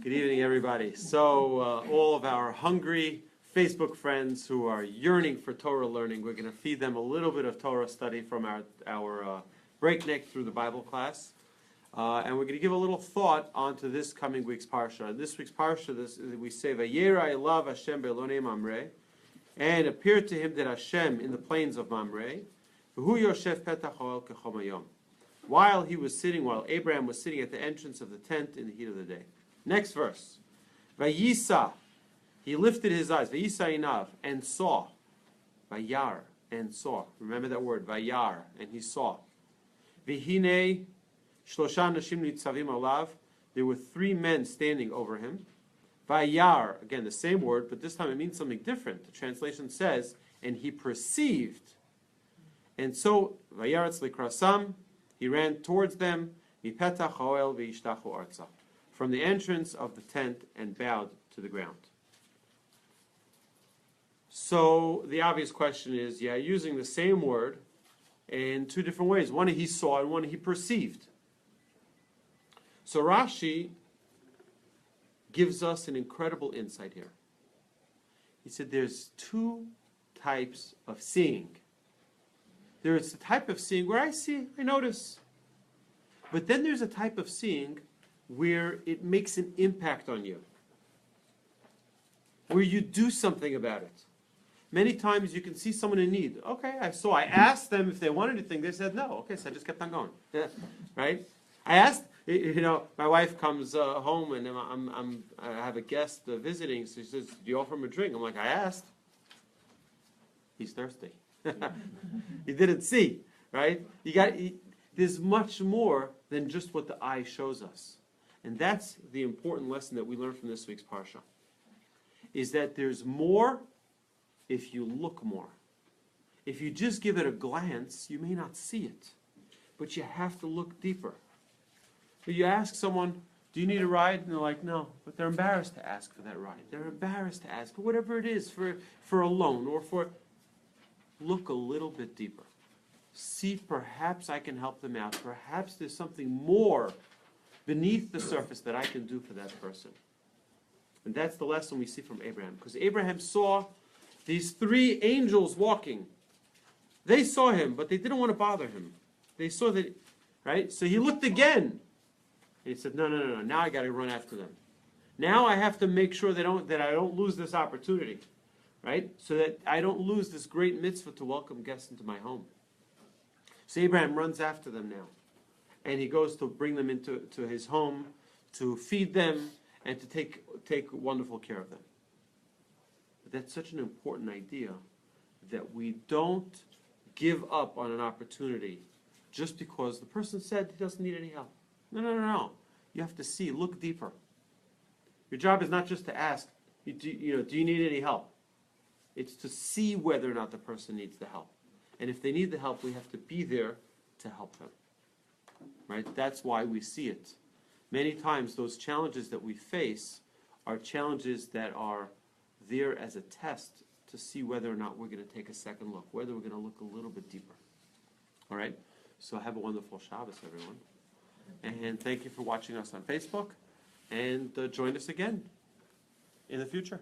Good evening, everybody. So, all of our hungry Facebook friends who are yearning for Torah learning, we're going to feed them a little bit of Torah study from our breakneck through the Bible class. And we're going to give a little thought onto this coming week's Parsha. This week's Parsha, we say, VAYEIRA elav Hashem be'elonei Mamre, and appeared to him that Hashem in the plains of Mamre, v'hu yoshev petach ha'oel kechom hayom, while Abraham was sitting at the entrance of the tent in the heat of the day. Next verse. Vayisa, he lifted his eyes, Vayisa inav, and saw. Vayar, and saw. Remember that word, Vayar, and he saw. Vihine, shlosha nashim nitzavim olav, there were 3 men standing over him. Vayar, again the same word, but this time it means something different. The translation says, and he perceived. And so, Vayaretz likrasam, he ran towards them, mipetach ha'oel v'yishtachu arza, from the entrance of the tent, and bowed to the ground. So the obvious question is, using the same word in 2 different ways. One he saw and one he perceived. So Rashi gives us an incredible insight here. He said there's 2 types of seeing. There's the type of seeing where I see, I notice. But then there's a type of seeing where it makes an impact on you, where you do something about it. Many times you can see someone in need. Okay, I asked them if they wanted anything. They said no. Okay, so I just kept on going. Yeah, right? I asked. My wife comes home and I have a guest visiting. So she says, "Do you offer him a drink?" I'm like, "I asked." He's thirsty. He didn't see, right? There's much more than just what the eye shows us. And that's the important lesson that we learned from this week's Parsha, is that there's more if you look more. If you just give it a glance, you may not see it, but you have to look deeper. But you ask someone, do you need a ride? And they're like, no, but they're embarrassed to ask for that ride. They're embarrassed to ask for whatever it is, for a loan or for... Look a little bit deeper. See, perhaps I can help them out. Perhaps there's something more beneath the surface that I can do for that person. And that's the lesson we see from Abraham. Because Abraham saw these 3 angels walking. They saw him, but they didn't want to bother him. They saw that, right? So he looked again. And he said, no. Now I got to run after them. Now I have to make sure that I don't lose this opportunity. Right? So that I don't lose this great mitzvah to welcome guests into my home. So Abraham runs after them now. And he goes to bring them into his home, to feed them, and to take wonderful care of them. But that's such an important idea, that we don't give up on an opportunity just because the person said he doesn't need any help. No. You have to see, look deeper. Your job is not just to ask, do you need any help? It's to see whether or not the person needs the help. And if they need the help, we have to be there to help them. Right? That's why we see it. Many times those challenges that we face are challenges that are there as a test to see whether or not we're going to take a second look, whether we're going to look a little bit deeper. All right? So have a wonderful Shabbos, everyone. And thank you for watching us on Facebook. And join us again in the future.